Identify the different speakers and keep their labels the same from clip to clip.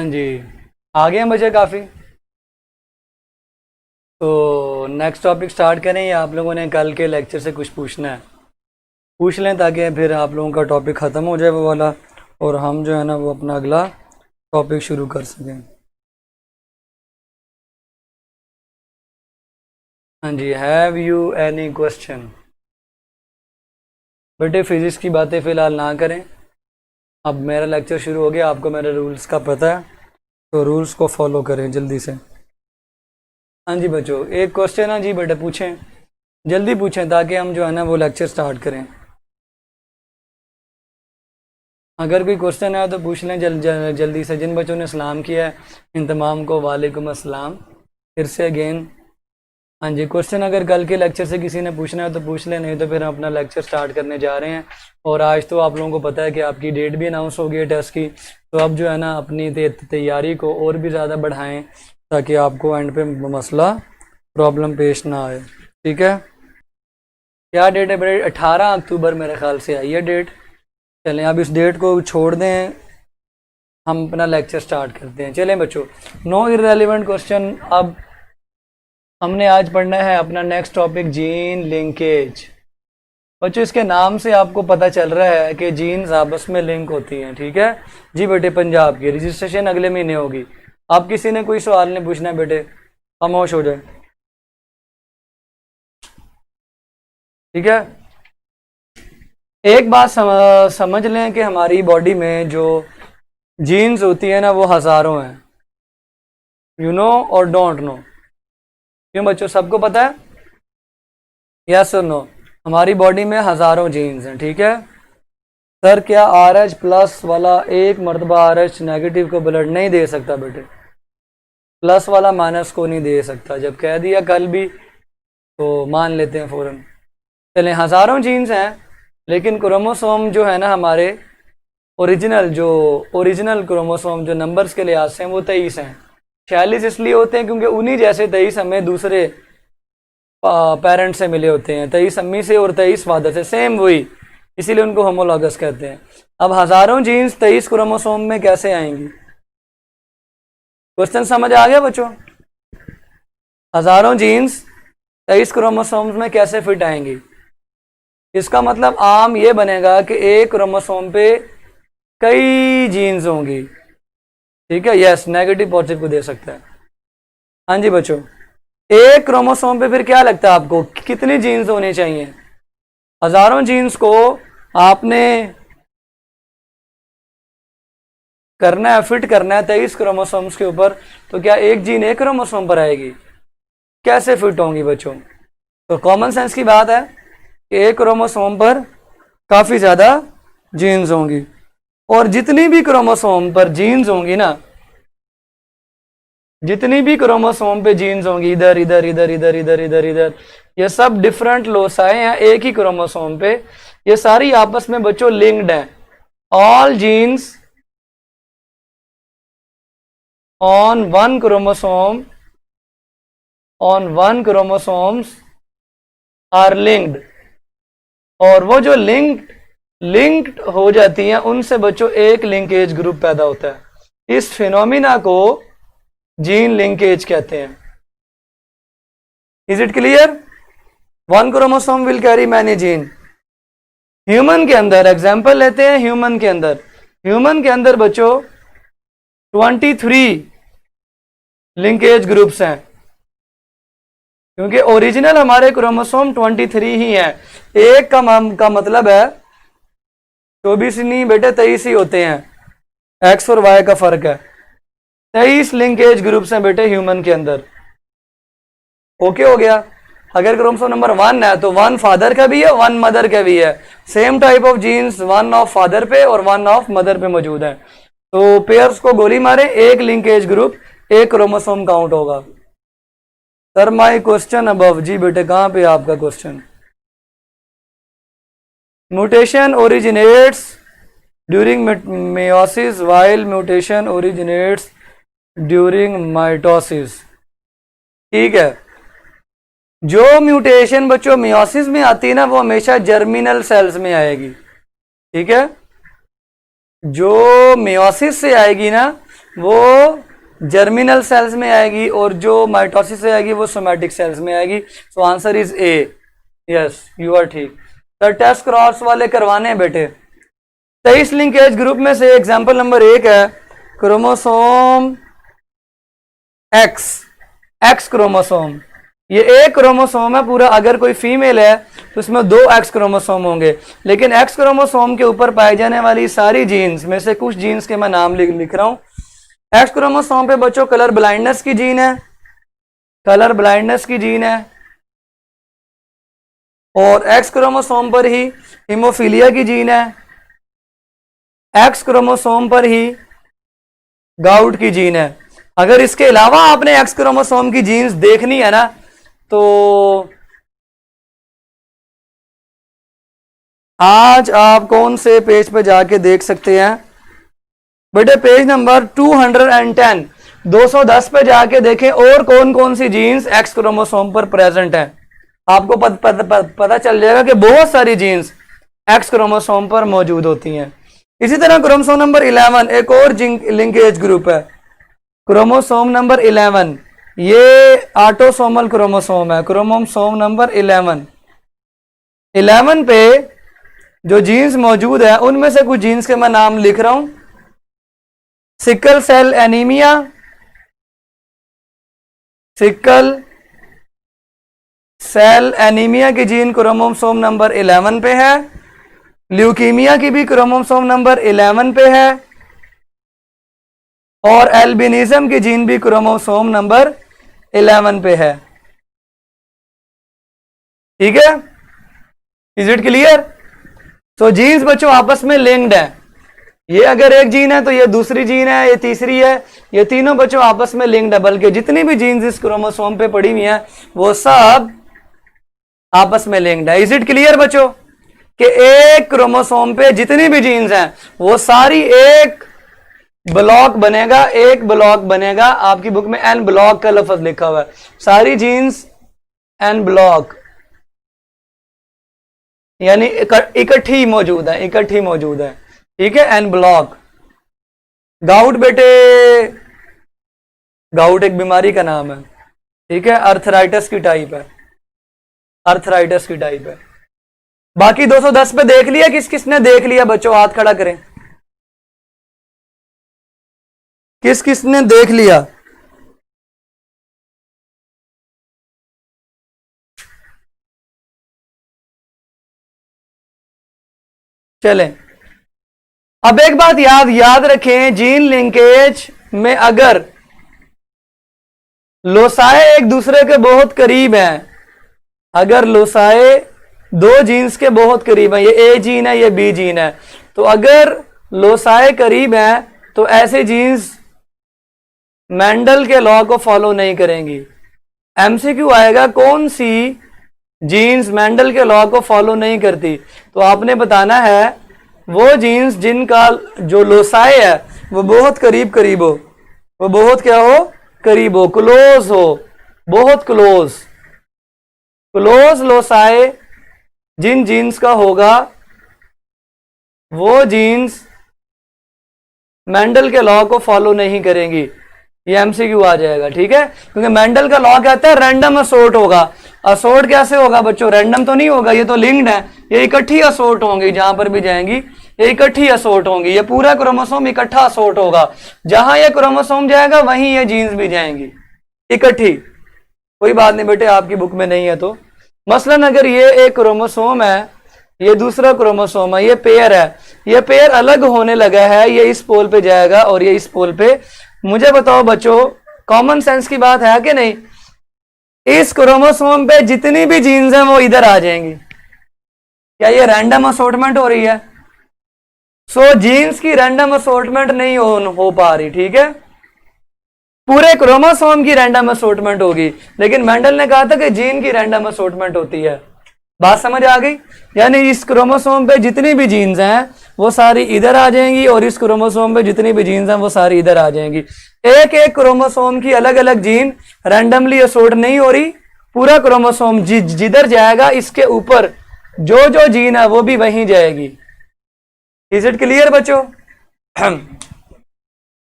Speaker 1: जी, आगे हैं बच्चे काफ़ी। तो नेक्स्ट टॉपिक स्टार्ट करें या आप लोगों ने कल के लेक्चर से कुछ पूछना है? पूछ लें ताकि फिर आप लोगों का टॉपिक ख़त्म हो जाए वो वाला, और हम जो है ना वो अपना अगला टॉपिक शुरू कर सकें। हाँ जी, हैव यू एनी क्वेश्चन? बेटे फिज़िक्स की बातें फ़िलहाल ना करें। अब मेरा लेक्चर शुरू हो गया, आपको मेरे रूल्स का पता है, तो रूल्स को फॉलो करें जल्दी से। हाँ जी बच्चों, एक क्वेश्चन है जी बेटे, पूछें, जल्दी पूछें ताकि हम जो है ना वो लेक्चर स्टार्ट करें। अगर कोई क्वेश्चन है तो पूछ लें जल्दी से। जिन बच्चों ने सलाम किया है इन तमाम को वालेकुम अस्सलाम फिर से अगेन। हाँ जी, क्वेश्चन अगर कल के लेक्चर से किसी ने पूछना है तो पूछ लें, नहीं तो फिर हम अपना लेक्चर स्टार्ट करने जा रहे हैं। और आज तो आप लोगों को पता है कि आपकी डेट भी अनाउंस हो गई है टेस्ट की, तो अब जो है ना अपनी तैयारी को और भी ज़्यादा बढ़ाएं ताकि आपको एंड पे मसला प्रॉब्लम पेश ना आए। ठीक है, क्या डेट है बेटे? 18 अक्टूबर मेरे ख्याल से आई है डेट। चलें अब इस डेट को छोड़ दें, हम अपना लेक्चर स्टार्ट करते हैं। चलें बच्चों, नो इररेलेवेंट क्वेश्चन। अब हमने आज पढ़ना है अपना नेक्स्ट टॉपिक, जीन लिंकेज। बच्चों इसके नाम से आपको पता चल रहा है कि जीन्स आपस में लिंक होती हैं। ठीक है जी बेटे, पंजाब की रजिस्ट्रेशन अगले महीने होगी। अब किसी ने कोई सवाल नहीं पूछना है बेटे, खामोश हो जाए। ठीक है, एक बात समझ लें कि हमारी बॉडी में जो जीन्स होती है ना वो हज़ारों हैं। यू नो और डोंट नो? क्यों बच्चों, सबको पता है? यस और नो? हमारी बॉडी में हज़ारों जीन्स हैं। ठीक है सर, क्या आर एच प्लस वाला एक मरतबा आर एच नेगेटिव को ब्लड नहीं दे सकता बेटे? प्लस वाला माइनस को नहीं दे सकता। जब कह दिया कल भी तो मान लेते हैं फ़ौरन। चलें, हज़ारों जीन्स हैं, लेकिन क्रोमोसोम जो है ना हमारे ओरिजिनल क्रोमोसोम जो नंबर्स के लिहाज से हैं वो 23 हैं। 46 इसलिए होते हैं क्योंकि उन्हीं जैसे 23 हमें दूसरे पेरेंट्स से मिले होते हैं। 23 अम्मी से और 23 फादर से, सेम वही, इसीलिए उनको होमोलॉगस कहते हैं। अब हज़ारों जीन्स 23 क्रोमोसोम में कैसे आएंगी? क्वेश्चन समझ आ गया बच्चों? हज़ारों जीन्स 23 क्रोमोसोम्स में कैसे फिट आएंगी? इसका मतलब आम ये बनेगा कि एक क्रोमोसोम पे कई जीन्स होंगी। ठीक है, यस, नेगेटिव पॉजिटिव को दे सकता है। हाँ जी बच्चों, एक क्रोमोसोम पे फिर क्या लगता है आपको कितनी जीन्स होनी चाहिए? हज़ारों जीन्स को आपने करना है, फिट करना है 23 क्रोमोसोम्स के ऊपर, तो क्या एक जीन एक क्रोमोसोम पर आएगी? कैसे फिट होंगी बच्चों? तो कॉमन सेंस की बात है कि एक क्रोमोसोम पर काफ़ी ज़्यादा जीन्स होंगी, और जितनी भी क्रोमोसोम पर जीन्स होंगी ना, जितनी भी क्रोमोसोम पे जीन्स होंगी, इधर इधर इधर इधर इधर इधर इधर, ये सब डिफरेंट लोसाएं हैं एक ही क्रोमोसोम पे। ये सारी आपस में बच्चों लिंक्ड हैं। All genes on one chromosomes are linked, और वो जो लिंक्ड हो जाती हैं उनसे बच्चों एक लिंकेज ग्रुप पैदा होता है। इस फिनोमिना को जीन लिंकेज कहते हैं। Is it clear? One chromosome will carry many gene. Human के अंदर एग्जाम्पल लेते हैं, ह्यूमन के अंदर बच्चों 23 लिंकेज ग्रुप्स हैं, क्योंकि ओरिजिनल हमारे क्रोमोसोम 23 ही हैं। एक का मतलब है 24 नहीं बेटे, 23 ही होते हैं। एक्स और वाई का फर्क है। 23 लिंकेज ग्रुप्स हैं बेटे ह्यूमन के अंदर। ओके हो गया? अगर क्रोमोसोम नंबर 1 है तो 1 फादर का भी है, 1 मदर का भी है। Same type of genes 1 of father पे और 1 ऑफ मदर पे मौजूद है। तो पेयर्स को गोली मारे, एक लिंकेज ग्रुप एक क्रोमोसोम काउंट होगा। Sir my question above. जी बेटे, कहां पे आपका question? Mutation originates during meiosis while mutation originates during mitosis. ठीक है, जो म्यूटेशन बच्चों मियोसिस में आती है ना वो हमेशा जर्मिनल सेल्स में आएगी। ठीक है, जो मियोसिस से आएगी ना वो जर्मिनल सेल्स में आएगी और जो माइटोसिस से आएगी वो सोमैटिक सेल्स में आएगी। So answer is A. Yes you are ठीक। तो टेस्ट क्रॉस वाले करवाने हैं बेटे। 23 लिंकेज ग्रुप में से एग्जांपल नंबर 1 है क्रोमोसोम एक्स क्रोमोसोम। ये एक क्रोमोसोम है पूरा। अगर कोई फीमेल है तो उसमें 2 एक्स क्रोमोसोम होंगे, लेकिन एक्स क्रोमोसोम के ऊपर पाई जाने वाली सारी जीन्स में से कुछ जीन्स के मैं नाम लिख रहा हूं। एक्स क्रोमोसोम पे बच्चों कलर ब्लाइंडनेस की जीन है, कलर ब्लाइंडनेस की जीन है, और एक्स क्रोमोसोम पर ही हीमोफीलिया की जीन है, एक्स क्रोमोसोम पर ही गाउट की जीन है। अगर इसके अलावा आपने एक्स क्रोमोसोम की जीन्स देखनी है ना, तो आज आप कौन से पेज पे जाके देख सकते हैं बेटे? पेज नंबर 210, 210 पे जाके देखें और कौन कौन सी जीन्स एक्स क्रोमोसोम पर प्रेजेंट है। आपको पता चल जाएगा कि बहुत सारी जीन्स एक्स क्रोमोसोम पर मौजूद होती हैं। इसी तरह क्रोमोसोम नंबर 11 एक और लिंकेज ग्रुप है, क्रोमोसोम नंबर 11। ये ऑटोसोमल क्रोमोसोम है, क्रोमोसोम नंबर 11 पे जो जीन्स मौजूद है उनमें से कुछ जीन्स के मैं नाम लिख रहा हूं। Sickle cell anaemia, sickle cell anaemia की जीन क्रोमोसोम नंबर 11 पे है। ल्यूकीमिया की भी क्रोमोसोम नंबर 11 पे है, और एल्बिनिज्म की जीन भी क्रोमोसोम नंबर 11 पे है। ठीक है, इज इट क्लियर? तो जीन्स बच्चों आपस में लिंक्ड है। ये अगर एक जीन है तो ये दूसरी जीन है, ये तीसरी है, ये तीनों बच्चों आपस में लिंक्ड है। बल्कि जितनी भी जीन्स इस क्रोमोसोम पे पड़ी हुई हैं वो सब आपस में लिंक्ड है। इज इट क्लियर बच्चों कि एक क्रोमोसोम पे जितनी भी जीन्स हैं वो सारी एक ब्लॉक बनेगा, एक ब्लॉक बनेगा। आपकी बुक में एन ब्लॉक का लफ्ज लिखा हुआ है, सारी जीन्स एन ब्लॉक यानी इकट्ठी मौजूद है, इकट्ठी मौजूद है। ठीक है, एन ब्लॉक। गाउट बेटे, गाउट एक बीमारी का नाम है। ठीक है, अर्थराइटिस की टाइप है, अर्थराइटिस की टाइप है। बाकी 210 पे देख लिया? किस किसने देख लिया बच्चों हाथ खड़ा करें। किस किसने देख लिया? चलें, अब एक बात याद रखें, जीन लिंकेज में अगर लोसाए एक दूसरे के बहुत करीब हैं, अगर लोसाए 2 जीन्स के बहुत करीब हैं, ये ए जीन है, ये बी जीन है, तो अगर लोसाए करीब हैं तो ऐसे जीन्स मेंडल के लॉ को फॉलो नहीं करेंगी। एमसीक्यू आएगा कौन सी जीन्स मेंडल के लॉ को फॉलो नहीं करती, तो आपने बताना है वो जीन्स जिनका जो लोसाए है वो बहुत करीब करीब हो, वो बहुत क्या हो, करीब हो, क्लोज हो, बहुत क्लोज। क्लोज लोसाए जिन जीन्स का होगा वो जीन्स मेंडल के लॉ को फॉलो नहीं करेंगी। ये एमसीक्यू आ जाएगा। ठीक है, क्योंकि मेंडल का लॉ कहता है रैंडम असोर्ट होगा। असोर्ट कैसे होगा बच्चों? रैंडम तो नहीं होगा, ये तो लिंक्ड है, ये इकट्ठी असोर्ट होंगी, जहां पर भी जाएंगी ये इकट्ठी असोर्ट होंगी। ये पूरा क्रोमोसोम इकट्ठा असोर्ट होगा, जहां ये क्रोमोसोम जाएगा वहीं ये जीन्स भी जाएंगी इकट्ठी। कोई बात नहीं बेटे, आपकी बुक में नहीं है तो। मसलन अगर ये एक क्रोमोसोम है, ये दूसरा क्रोमोसोम है, ये पेयर है, ये पेयर अलग होने लगा है, ये इस पोल पे जाएगा और ये इस पोल पे। मुझे बताओ बच्चों, कॉमन सेंस की बात है कि नहीं? इस क्रोमोसोम पे जितनी भी जीन्स हैं वो इधर आ जाएंगी। क्या ये रैंडम असॉर्टमेंट हो रही है? सो जीन्स की रैंडम असॉर्टमेंट नहीं हो पा रही। ठीक है, पूरे क्रोमोसोम की रैंडम असॉर्टमेंट होगी, लेकिन मेंडल ने कहा था कि जीन की रैंडम असॉर्टमेंट होती है। बात समझ आ गई? यानी इस क्रोमोसोम पे जितनी भी जीन्स हैं वो सारी इधर आ जाएंगी और इस क्रोमोसोम पे जितनी भी जीन्स हैं वो सारी इधर आ जाएंगी। एक एक क्रोमोसोम की अलग अलग जीन रैंडमली असॉर्ट नहीं हो रही, पूरा क्रोमोसोम जिधर जाएगा इसके ऊपर जो जो जीन है वो भी वहीं जाएगी। इज इट क्लियर बच्चों?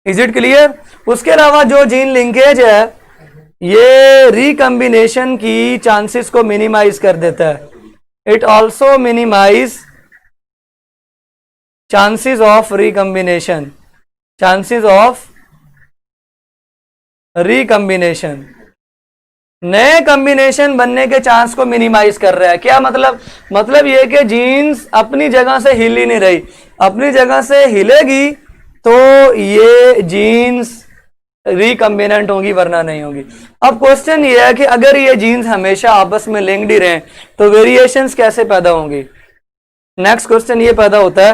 Speaker 1: Is it clear? उसके अलावा जो जीन लिंकेज है ये रिकम्बिनेशन की चांसेस को मिनिमाइज कर देता है. It also minimise chances of recombination, chances of recombination, नए कॉम्बिनेशन बनने के चांस को मिनिमाइज कर रहा है. क्या मतलब? मतलब ये कि जीन्स अपनी जगह से हिल ही नहीं रही, अपनी जगह से हिलेगी तो ये जीन्स रिकम्बिनेंट होगी वरना नहीं होगी. अब क्वेश्चन ये है कि अगर ये जीन्स हमेशा आपस में लिंक्ड ही रहे तो वेरिएशंस कैसे पैदा होंगी? नेक्स्ट क्वेश्चन ये पैदा होता है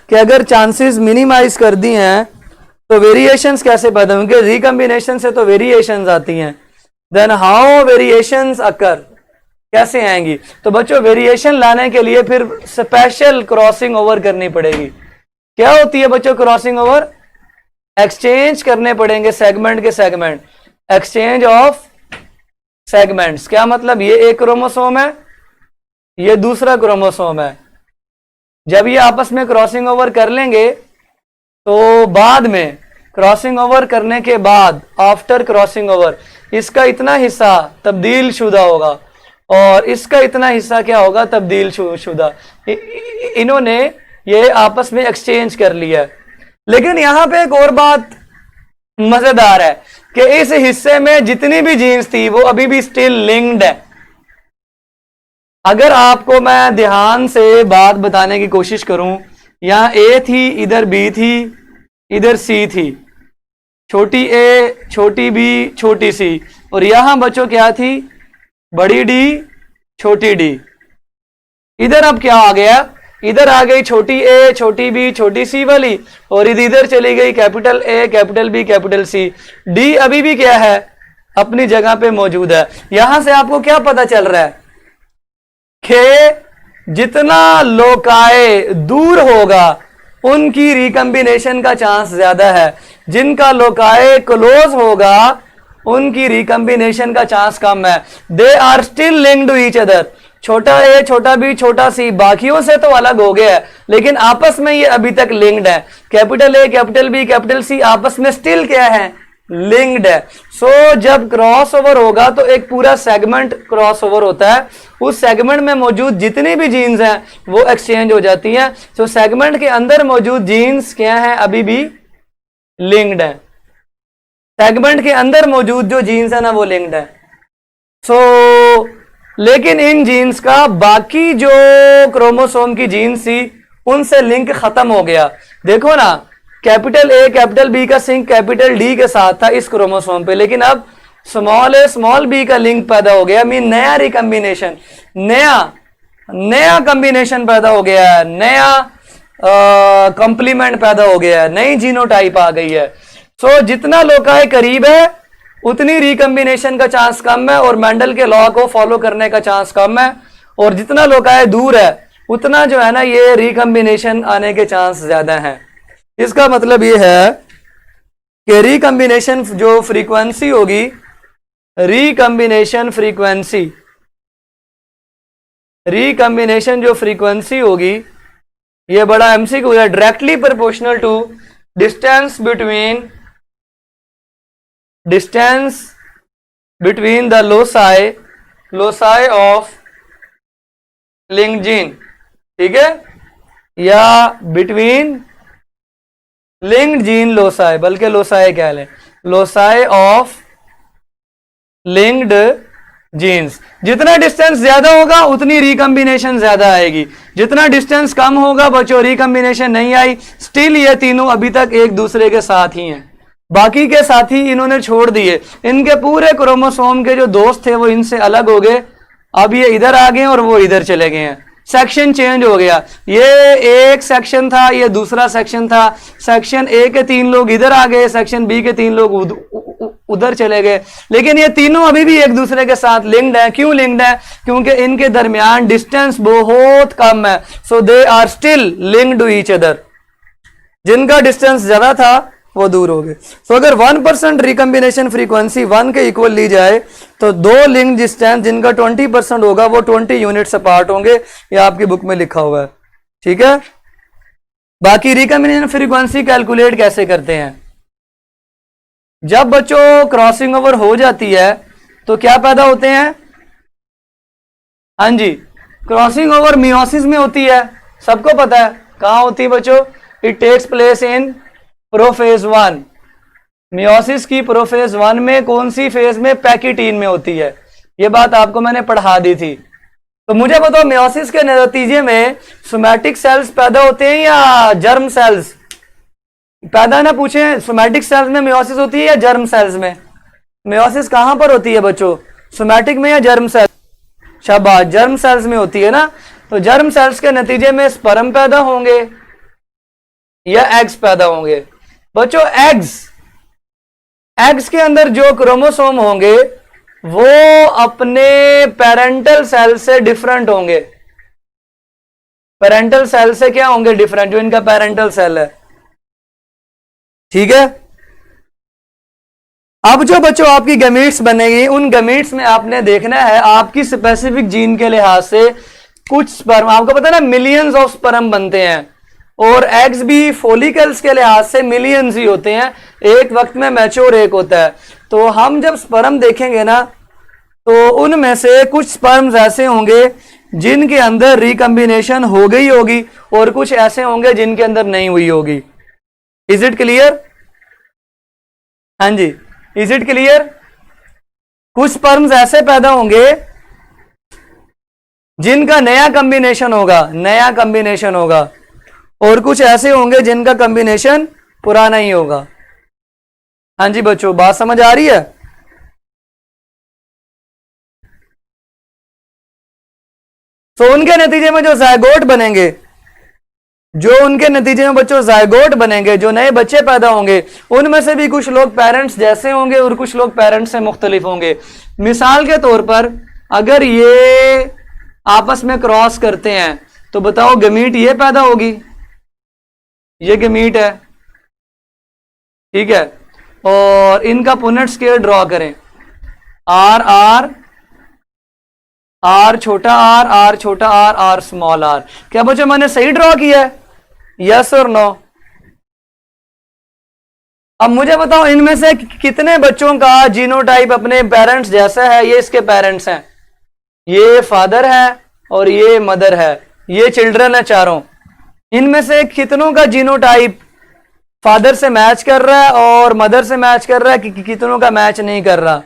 Speaker 1: कि अगर चांसेस मिनिमाइज कर दी हैं तो वेरिएशंस कैसे पैदा होंगे? रिकम्बिनेशन से तो वेरिएशंस आती हैं. देन हाउ वेरिएशंस अकर, कैसे आएंगी? तो बच्चों वेरिएशन लाने के लिए फिर स्पेशल क्रॉसिंग ओवर करनी पड़ेगी. क्या होती है बच्चों क्रॉसिंग ओवर? एक्सचेंज करने पड़ेंगे सेगमेंट के सेगमेंट, एक्सचेंज ऑफ सेगमेंट्स. क्या मतलब? ये एक क्रोमोसोम है, ये दूसरा क्रोमोसोम है. जब ये आपस में क्रॉसिंग ओवर कर लेंगे तो बाद में क्रॉसिंग ओवर करने के बाद आफ्टर क्रॉसिंग ओवर इसका इतना हिस्सा तब्दील शुदा होगा और इसका इतना हिस्सा क्या होगा? तब्दील शुदा. इन्होंने ये आपस में एक्सचेंज कर लिया. लेकिन यहां पे एक और बात मजेदार है कि इस हिस्से में जितनी भी जीन्स थी वो अभी भी स्टिल लिंक्ड है. अगर आपको मैं ध्यान से बात बताने की कोशिश करूं, यहां ए थी, इधर बी थी, इधर सी थी, छोटी ए, छोटी बी, छोटी सी, और यहां बच्चों क्या थी? बड़ी डी, छोटी डी. इधर अब क्या आ गया? इधर आ गई छोटी ए, छोटी बी, छोटी सी वाली, और इधर चली गई capital A, capital B, capital C. D अभी भी क्या है? अपनी जगह पे मौजूद है. यहां से आपको क्या पता चल रहा है कि जितना लोकाए दूर होगा उनकी रिकम्बिनेशन का चांस ज्यादा है, जिनका लोकाए क्लोज होगा उनकी रिकम्बिनेशन का चांस कम है. They are still linked to each other. छोटा ए, छोटा बी, छोटा सी बाकियों से तो अलग हो गया है लेकिन आपस में ये अभी तक लिंक्ड है. Capital A, capital B, capital C आपस में स्टिल क्या है? लिंक्ड है. सो जब क्रॉस ओवर होगा तो एक पूरा सेगमेंट क्रॉस ओवर होता है. उस सेगमेंट में मौजूद जितनी भी जीन्स हैं वो एक्सचेंज हो जाती हैं. सो सेगमेंट के अंदर मौजूद जीन्स क्या है? अभी भी लिंक्ड है. सेगमेंट के अंदर मौजूद जो जीन्स है ना वो लिंक्ड है. सो लेकिन इन जीन्स का बाकी जो क्रोमोसोम की जीन्स थी उनसे लिंक खत्म हो गया. देखो ना, कैपिटल ए, कैपिटल बी का सिंक कैपिटल डी के साथ था इस क्रोमोसोम पे, लेकिन अब स्मॉल ए, स्मॉल बी का लिंक पैदा हो गया. मीन नया रिकम्बिनेशन, नया कॉम्बिनेशन पैदा हो गया है, नया कॉम्प्लीमेंट पैदा हो गया है, नई जीनोटाइप आ गई है. सो जितना लोकाए करीब है उतनी रिकम्बिनेशन का चांस कम है और मेंडल के लॉ को फॉलो करने का चांस कम है, और जितना लोकाए दूर है उतना जो है ना ये रिकम्बिनेशन आने के चांस ज्यादा हैं. इसका मतलब ये है कि रिकम्बिनेशन जो फ्रीक्वेंसी होगी, रिकम्बिनेशन जो फ्रीक्वेंसी होगी ये बड़ा एमसीक्यू है. Directly proportional to distance between the loci of linked gene. ठीक है, या बिटवीन लिंक्ड जीन लोसाई, बल्कि लोसाई क्या है, लोसाई ऑफ लिंक्ड जीन्स. जितना डिस्टेंस ज्यादा होगा उतनी रिकम्बिनेशन ज्यादा आएगी, जितना डिस्टेंस कम होगा बच्चों रिकम्बिनेशन नहीं आई. स्टिल ये तीनों अभी तक एक दूसरे के साथ ही हैं, बाकी के साथी इन्होंने छोड़ दिए. इनके पूरे क्रोमोसोम के जो दोस्त थे वो इनसे अलग हो गए. अब ये इधर आ गए और वो इधर चले गए हैं. सेक्शन चेंज हो गया. ये एक सेक्शन था, ये दूसरा सेक्शन था. सेक्शन ए के 3 लोग इधर आ गए, सेक्शन बी के 3 लोग उधर चले गए. लेकिन ये तीनों अभी भी एक दूसरे के साथ लिंक्ड है. क्यों लिंक्ड है? क्योंकि इनके दरमियान डिस्टेंस बहुत कम है. So they are still linked to each other. जिनका डिस्टेंस ज्यादा था वो दूर हो गए. तो अगर 1% रिकम्बिनेशन फ्रीक्वेंसी 1 के इक्वल ली जाए तो दो लिंक डिस्टेंस जिनका 20% होगा वो 20 यूनिट्स अपार्ट होंगे. ये आपकी बुक में लिखा हुआ है. ठीक है, बाकी रिकम्बिनेशन फ्रीक्वेंसी कैलकुलेट कैसे करते हैं? जब बच्चों क्रॉसिंग ओवर हो जाती है तो क्या पैदा होते हैं? हाँ जी, क्रॉसिंग ओवर मियोसिस में होती है, सबको पता है। कहाँ होती है बच्चों? It takes place in prophase 1। Meiosis की प्रोफेज 1 में कौन सी फेज में? पैकिटीन में होती है। ये बात आपको मैंने पढ़ा दी थी। तो मुझे बताओ, मियोसिस के नतीजे में सोमैटिक सेल्स पैदा होते हैं या जर्म सेल्स पैदा? ना पूछे, सोमैटिक सेल्स में मियोसिस होती है या जर्म सेल्स में? मियोसिस कहां पर होती है बच्चों? सोमैटिक में या जर्म सेल्स? शाबाश, जर्म सेल्स में होती है ना। तो जर्म सेल्स के नतीजे में स्पर्म पैदा होंगे या एग्स पैदा होंगे? बच्चों एग्स के अंदर जो क्रोमोसोम होंगे वो अपने पेरेंटल सेल से डिफरेंट होंगे। पेरेंटल सेल से क्या होंगे? डिफरेंट, जो इनका पेरेंटल सेल है। ठीक है। अब जो बच्चों आपकी गमीट्स बनेगी, उन गमीट्स में आपने देखना है आपकी स्पेसिफिक जीन के लिहाज से कुछ स्पर्म, आपको पता है ना मिलियंस ऑफ स्पर्म बनते हैं, और एग्स भी फोलिकल्स के लिहाज से मिलियंस ही होते हैं, एक वक्त में मैच्योर एक होता है। तो हम जब स्पर्म देखेंगे ना तो उनमें से कुछ स्पर्म्स ऐसे होंगे जिनके अंदर रिकम्बिनेशन हो गई होगी और कुछ ऐसे होंगे जिनके अंदर नहीं हुई होगी। Is it clear? हाँ जी, इज इट क्लियर? कुछ स्पर्म्स ऐसे पैदा होंगे जिनका नया कॉम्बिनेशन होगा, और कुछ ऐसे होंगे जिनका कॉम्बिनेशन पुराना ही होगा। हाँ जी बच्चों, बात समझ आ रही है? तो उनके नतीजे में जो जायगोट बनेंगे, जो नए बच्चे पैदा होंगे, उनमें से भी कुछ लोग पेरेंट्स जैसे होंगे और कुछ लोग पेरेंट्स से मुख्तलिफ होंगे। मिसाल के तौर पर अगर ये आपस में क्रॉस करते हैं तो बताओ गमीट ये पैदा होगी, ये गमीट है, ठीक है। और इनका पुनेट स्केल ड्रॉ करें, आर आर आर छोटा आर छोटा आर स्मॉल आर। क्या बच्चों मैंने सही ड्रॉ किया है? यस और नो? अब मुझे बताओ इनमें से कितने बच्चों का जीनोटाइप अपने पेरेंट्स जैसा है? ये इसके पेरेंट्स हैं, ये फादर है और ये मदर है, ये चिल्ड्रन है चारों। इनमें से कितनों का जीनोटाइप फादर से मैच कर रहा है और मदर से मैच कर रहा है, कितनों का मैच नहीं कर रहा?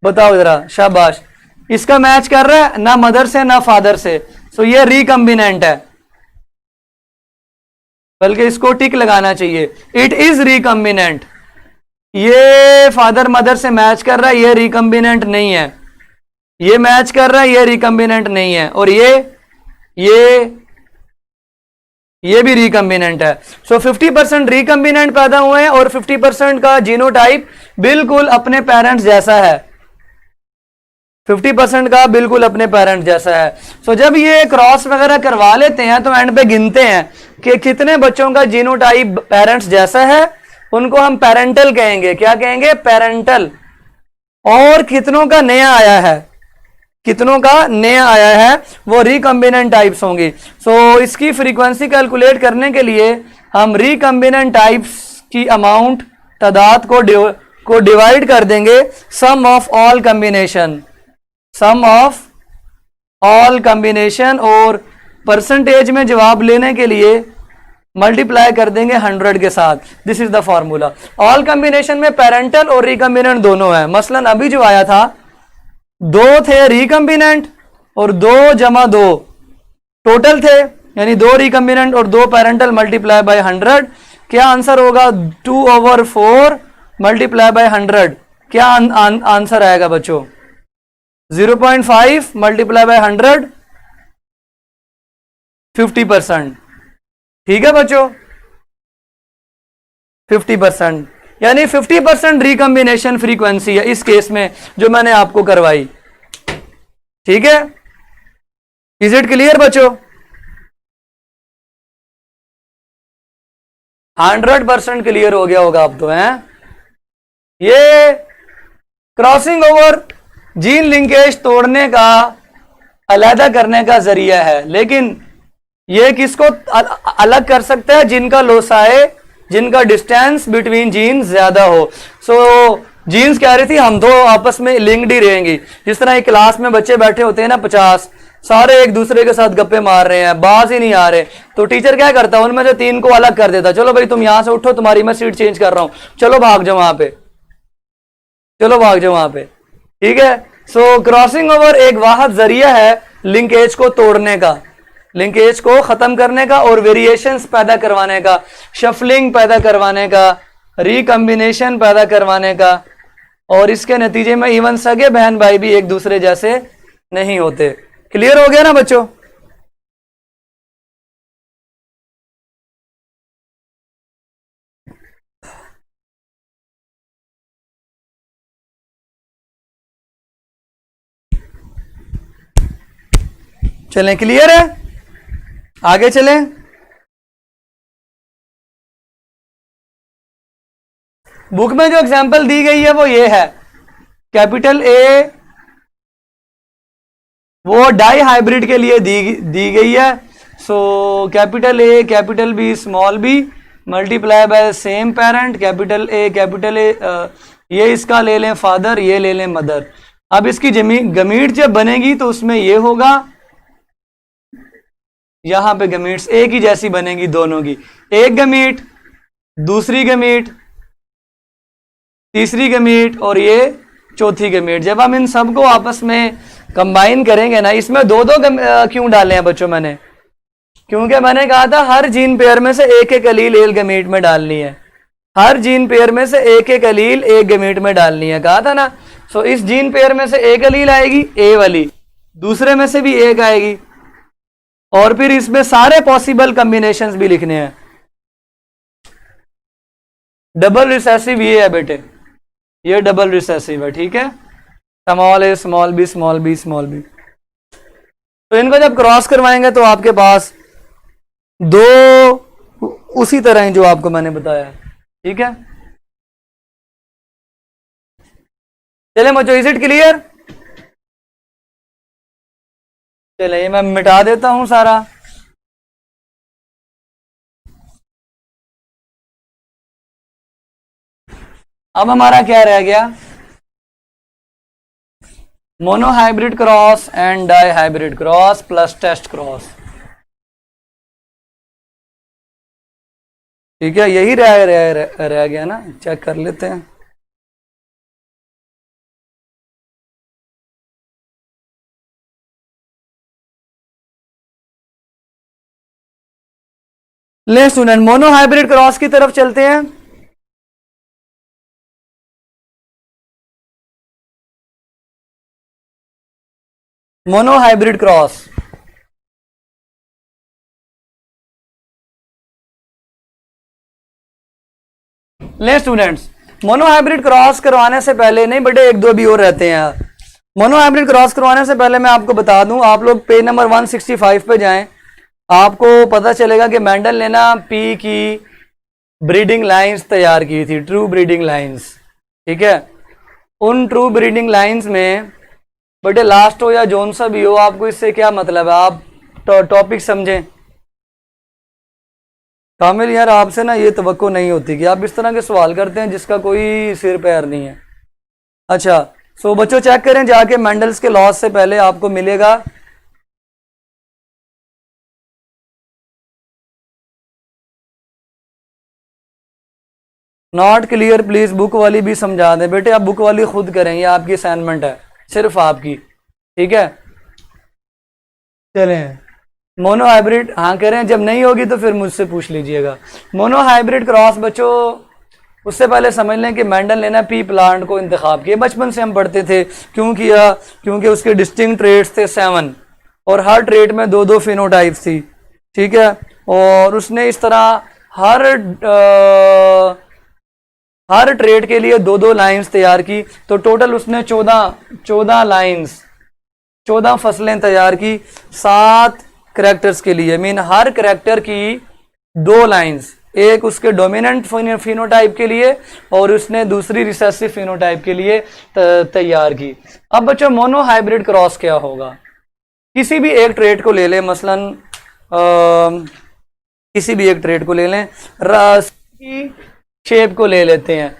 Speaker 1: बताओ जरा, शाबाश। इसका मैच कर रहा है, ना मदर से ना फादर से, सो ये रिकम्बिनेंट है, बल्कि इसको टिक लगाना चाहिए, इट इज रिकम्बिनेंट। ये फादर मदर से मैच कर रहा है, ये रिकम्बिनेंट नहीं है। ये मैच कर रहा है, ये रिकम्बिनेंट नहीं है। और ये भी रिकम्बिनेंट है। सो 50% रिकम्बिनेंट पैदा हुए हैं और 50% का जीनोटाइप बिल्कुल अपने पेरेंट्स जैसा है। 50% का बिल्कुल अपने पेरेंट्स जैसा है। सो जब ये क्रॉस वगैरह करवा लेते हैं तो एंड पे गिनते हैं कि कितने बच्चों का जीनोटाइप पेरेंट्स जैसा है, उनको हम पेरेंटल कहेंगे। क्या कहेंगे? पेरेंटल। और कितनों का नया आया है, वो रिकम्बिनेंट टाइप्स होंगी। सो इसकी फ्रीक्वेंसी कैलकुलेट करने के लिए हम रिकम्बिनेंट टाइप्स की अमाउंट, तादाद को डिवाइड कर देंगे सम ऑफ ऑल कॉम्बिनेशन, और परसेंटेज में जवाब लेने के लिए मल्टीप्लाई कर देंगे 100 के साथ। This is the formula. All combination में पेरेंटल और रिकम्बिनेंट दोनों है। मसलन अभी जो आया था, 2 थे रिकम्बिनेंट और 2 जमा 2 टोटल थे, यानी 2 रिकम्बिनेंट और 2 पेरेंटल मल्टीप्लाई बाय 100। क्या आंसर होगा? 2/4 मल्टीप्लाई बाय 100। क्या आंसर आएगा बच्चों? 0.5 मल्टीप्लाई बाय 100, 50%। ठीक है बच्चों, 50%, यानी 50% रिकम्बिनेशन फ्रीक्वेंसी है इस केस में जो मैंने आपको करवाई। ठीक है, इज इट क्लियर बच्चों? 100% क्लियर हो गया होगा अब तो, हैं? ये क्रॉसिंग ओवर जीन लिंकेज तोड़ने का, अलग करने का जरिया है, लेकिन ये किसको अलग कर सकता है? जिनका लोसाए जिनका डिस्टेंस बिटवीन जीन्स ज्यादा हो। सो जीन्स कह रही थी हम तो आपस में लिंक्ड ही रहेंगी। जिस तरह एक क्लास में बच्चे बैठे होते हैं ना 50, सारे एक दूसरे के साथ गप्पे मार रहे हैं, बाज ही नहीं आ रहे, तो टीचर क्या करता है उनमें से 3 को अलग कर देता, चलो भाई तुम यहां से उठो, तुम्हारी मैं सीट चेंज कर रहा हूं, चलो भाग जाओ वहां पे, चलो भाग जाओ वहां पे, ठीक है। सो क्रॉसिंग ओवर एक वाहद जरिया है लिंकेज को तोड़ने का, लिंकेज को खत्म करने का और वेरिएशंस पैदा करवाने का, शफलिंग पैदा करवाने का, रिकम्बिनेशन पैदा करवाने का, और इसके नतीजे में इवन सगे बहन भाई भी एक दूसरे जैसे नहीं होते। क्लियर हो गया ना बच्चों? चलें, क्लियर है? आगे चलें। बुक में जो एग्जांपल दी गई है वो ये है, कैपिटल ए वो डाई हाइब्रिड के लिए दी गई है। So capital A capital B small B multiply by same parent, capital A ये इसका ले लें फादर, ये ले लें मदर। अब इसकी गमीट जब बनेगी तो उसमें ये होगा, यहां पे गमीट्स एक ही जैसी बनेगी दोनों की, एक गमीट, दूसरी गमीट, तीसरी गमीट और ये चौथी गमीट। जब हम इन सबको आपस में कंबाइन करेंगे ना, इसमें दो क्यों डाले हैं बच्चों मैंने? क्योंकि मैंने कहा था हर जीन पेयर में से एक एक अलील एक गमीट में डालनी है, हर जीन पेयर में से एक एक अलील एक गमीट में डालनी है, कहा था ना। सो इस जीन पेयर में से एक अलील आएगी ए वाली, दूसरे में से भी एक आएगी, और फिर इसमें सारे पॉसिबल कॉम्बिनेशंस भी लिखने हैं। डबल रिसेसिव ये है बेटे, ये डबल रिसेसिव है, ठीक है। Small A small B small B small B. तो इनको जब क्रॉस करवाएंगे तो आपके पास दो उसी तरह हैं जो आपको मैंने बताया, ठीक है। चले बच्चों, इज इट क्लियर? चले मैं मिटा देता हूं सारा। अब हमारा क्या रह गया? Monohybrid cross and dihybrid cross plus test cross, ठीक है। यही रह गया ना, चेक कर लेते हैं। ले स्टूडेंट, मोनो हाइब्रिड क्रॉस की तरफ चलते हैं। मोनो हाइब्रिड क्रॉस, ले स्टूडेंट्स, मोनो हाइब्रिड क्रॉस करवाने से पहले, नहीं बेटे एक दो भी और रहते हैं। मोनो हाइब्रिड क्रॉस करवाने से पहले मैं आपको बता दूं, आप लोग पेज नंबर 165 पे जाएं, आपको पता चलेगा कि मेंडल ने ना पी की ब्रीडिंग लाइंस तैयार की थी, ट्रू ब्रीडिंग लाइंस, ठीक है। उन ट्रू ब्रीडिंग लाइंस में बेटे लास्ट हो या जोन सा भी हो, आपको इससे क्या मतलब है, आप टॉपिक समझें। कामिल यार, आपसे ना ये तवक्को नहीं होती कि आप इस तरह के सवाल करते हैं जिसका कोई सिर पैर नहीं है। अच्छा, सो बच्चों चेक करें जाके, मेंडल्स के लॉज से पहले आपको मिलेगा नॉट क्लियर, प्लीज बुक वाली भी समझा दें। बेटे आप बुक वाली खुद करें, ये आपकी असाइनमेंट है, सिर्फ आपकी, ठीक है। चलें, मोनो हाइब्रिड हाँ करें, जब नहीं होगी तो फिर मुझसे पूछ लीजिएगा। मोनो हाइब्रिड क्रॉस बच्चों, उससे पहले समझ लें कि मेंडल ने ना पी प्लांट को इंतखाब किया, बचपन से हम पढ़ते थे। क्यों किया? क्योंकि उसके डिस्टिंक्ट ट्रेट्स थे 7 और हर ट्रेट में 2-2 फिनोटाइप्स थी, ठीक है। और उसने इस तरह हर ट्रेट के लिए 2-2 लाइंस तैयार की, तो टोटल उसने 14 लाइंस, 14 फसलें तैयार की 7 करैक्टर्स के लिए। मीन हर करैक्टर की 2 लाइंस, एक उसके डोमिनेंट फिनोटाइप के लिए और उसने दूसरी रिसेसिव फिनोटाइप के लिए तैयार की। अब बच्चों मोनो हाइब्रिड क्रॉस क्या होगा? किसी भी एक ट्रेट को ले लें, मसलन किसी भी एक ट्रेट को ले लें, की शेप को ले लेते हैं,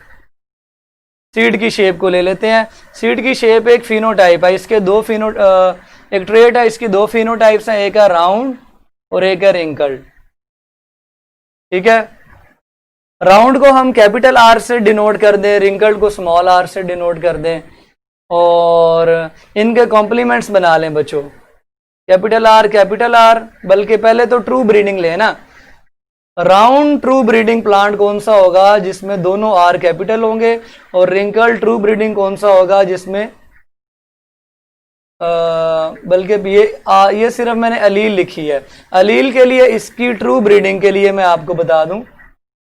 Speaker 1: सीड की शेप को ले लेते हैं। सीड की शेप एक फिनोटाइप है, इसके दो एक ट्रेट है, इसकी दो फिनोटाइप्स हैं, एक है राउंड और एक है रिंकल्ड। ठीक है, राउंड को हम कैपिटल आर से डिनोट कर दें, रिंकल्ड को स्मॉल आर से डिनोट कर दें, और इनके कॉम्प्लीमेंट्स बना लें बच्चों, कैपिटल आर, बल्कि पहले तो ट्रू ब्रीडिंग लें ना। राउंड ट्रू ब्रीडिंग प्लांट कौन सा होगा जिसमें दोनों आर कैपिटल होंगे, और रिंकल ट्रू ब्रीडिंग कौन सा होगा जिसमें बल्कि ये सिर्फ मैंने अलील लिखी है। अलील के लिए, इसकी ट्रू ब्रीडिंग के लिए मैं आपको बता दूं,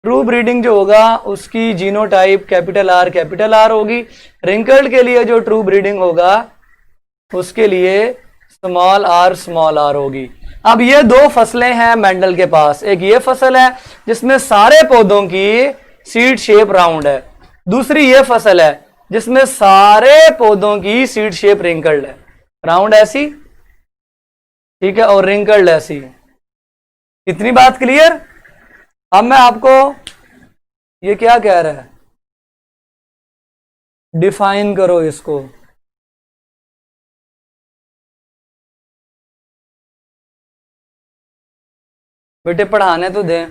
Speaker 1: ट्रू ब्रीडिंग जो होगा उसकी जीनोटाइप कैपिटल आर होगी। रिंकल्ड के लिए जो ट्रू ब्रीडिंग होगा उसके लिए स्मॉल आर होगी। अब ये दो फसलें हैं मेंडल के पास, एक ये फसल है जिसमें सारे पौधों की सीड शेप राउंड है, दूसरी ये फसल है जिसमें सारे पौधों की सीड शेप रिंकल्ड है, राउंड ऐसी, ठीक है, और रिंकल्ड ऐसी। इतनी बात क्लियर। अब मैं आपको ये क्या कह रहा है, डिफाइन करो इसको। बेटे पढ़ाने तो दें,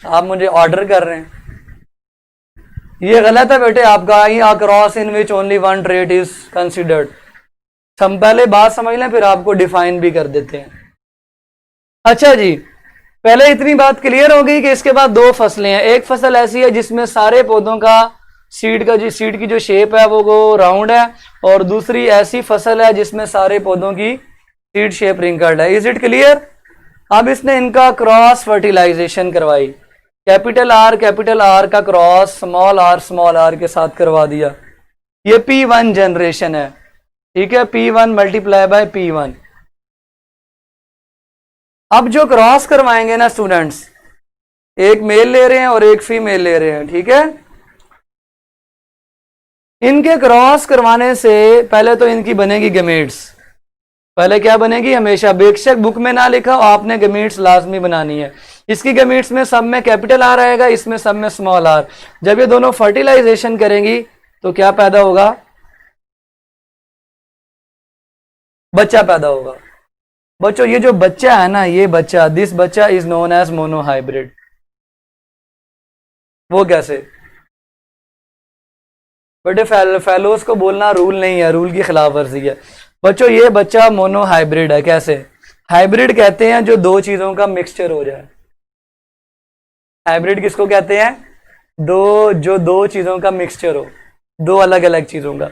Speaker 1: आप मुझे ऑर्डर कर रहे हैं, ये गलत है बेटे आपका। ये across in which only one trait is considered. हम पहले बात समझ लें फिर आपको डिफाइन भी कर देते हैं। अच्छा जी, पहले इतनी बात क्लियर हो गई कि इसके बाद दो फसलें हैं। एक फसल ऐसी है जिसमें सारे पौधों का सीड की जो शेप है वो राउंड है, और दूसरी ऐसी फसल है जिसमें सारे पौधों की सीड शेप रिंकल्ड है। Is it clear. अब इसने इनका क्रॉस फर्टिलाइजेशन करवाई, कैपिटल आर का क्रॉस स्मॉल आर के साथ करवा दिया। ये P1 जनरेशन है, ठीक है, P1 मल्टीप्लाई बाय P1। अब जो क्रॉस करवाएंगे ना स्टूडेंट्स, एक मेल ले रहे हैं और एक फीमेल ले रहे हैं, ठीक है। इनके क्रॉस करवाने से पहले तो इनकी बनेगी गमीट्स। पहले क्या बनेगी, हमेशा बेशक बुक में ना लिखा हो, आपने गमीट्स लाजमी बनानी है। इसकी गमीट्स में सब में कैपिटल आर आएगा, इसमें सब में स्मॉल आर। जब ये दोनों फर्टिलाइजेशन करेंगी तो क्या पैदा होगा, बच्चा पैदा होगा। बच्चों ये जो बच्चा है ना, ये बच्चा, दिस बच्चा इज नोन एज मोनोहाइब्रिड। वो कैसे बेटे, फेलोस को बोलना रूल नहीं है, रूल की खिलाफ वर्जी है। बच्चों ये बच्चा मोनोहाइब्रिड है। कैसे हाइब्रिड कहते हैं, जो दो चीजों का मिक्सचर हो जाए। हाइब्रिड किसको कहते हैं, जो दो चीजों का मिक्सचर हो, दो अलग अलग चीजों का।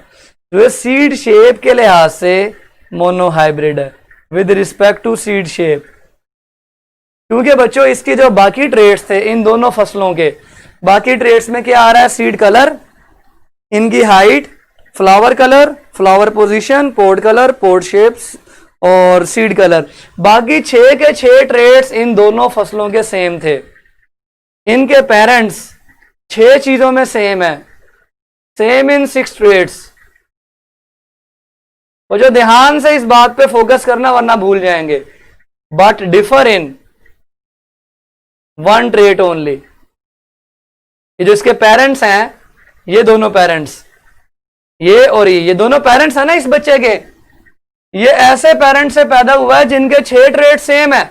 Speaker 1: जो सीड शेप के लिहाज से मोनोहाइब्रिड है with respect to seed shape, क्योंकि बच्चों इसके जो बाकी ट्रेड्स थे इन दोनों फसलों के, बाकी ट्रेड्स में क्या आ रहा है, सीड कलर, इनकी height, flower colour, flower position, pod colour, pod shapes और सीड कलर। बाकी 6 के 6 ट्रेड्स इन दोनों फसलों के सेम थे। इनके पेरेंट्स 6 चीजों में सेम है, सेम इन 6 ट्रेड्स। और जो ध्यान से इस बात पे फोकस करना वरना भूल जाएंगे, but differ in 1 trait only. ये जो इसके पेरेंट्स हैं, ये दोनों पेरेंट्स, ये और ये दोनों पेरेंट्स है ना इस बच्चे के, ये ऐसे पेरेंट्स से पैदा हुआ है जिनके 6 ट्रेट सेम है,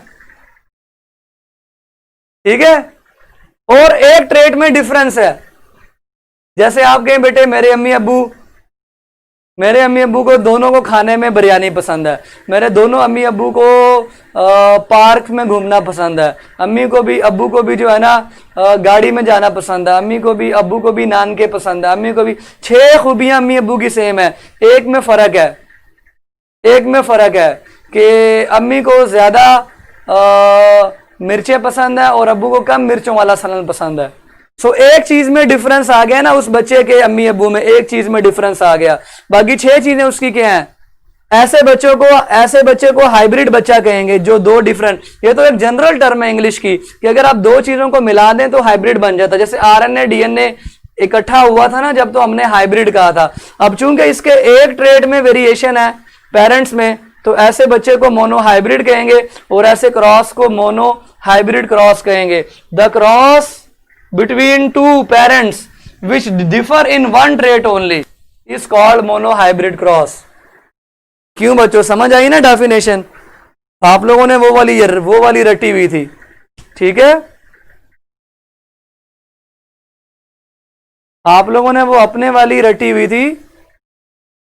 Speaker 1: ठीक है। और एक ट्रेट में डिफरेंस है। जैसे आप कहें बेटे मेरे अम्मी अब्बू को दोनों को खाने में बिरयानी पसंद है, मेरे दोनों अम्मी अब्बू को पार्क में घूमना पसंद है, अब्बू को भी जो है ना गाड़ी में जाना पसंद है, अब्बू को भी नान के पसंद है, अम्मी को भी। 6 खूबियां अम्मी अब्बू की सेम है, एक में फर्क है कि अम्मी को ज्यादा मिर्चें पसंद है और अब्बू को कम मिर्चों वाला सलन पसंद है। सो एक चीज में डिफरेंस आ गया ना, उस बच्चे के अम्मी अब्बू में एक चीज में डिफरेंस आ गया, बाकी 6 चीजें उसकी क्या हैं। ऐसे बच्चे को हाइब्रिड बच्चा कहेंगे जो दो डिफरेंट, ये तो एक जनरल टर्म है इंग्लिश की कि अगर आप दो चीजों को मिला दें तो हाइब्रिड बन जाता है। जैसे आरएनए डीएनए इकट्ठा हुआ था ना जब, तो हमने हाइब्रिड कहा था। अब चूंकि इसके एक ट्रेड में वेरिएशन है पेरेंट्स में, तो ऐसे बच्चे को मोनो हाइब्रिड कहेंगे और ऐसे क्रॉस को मोनो हाइब्रिड क्रॉस कहेंगे। The cross between two parents which differ in one trait only is called monohybrid cross। क्यों बच्चों, समझ आई ना डेफिनेशन? आप लोगों ने वो वाली रटी हुई थी, ठीक है? आप लोगों ने वो अपने वाली रटी हुई थी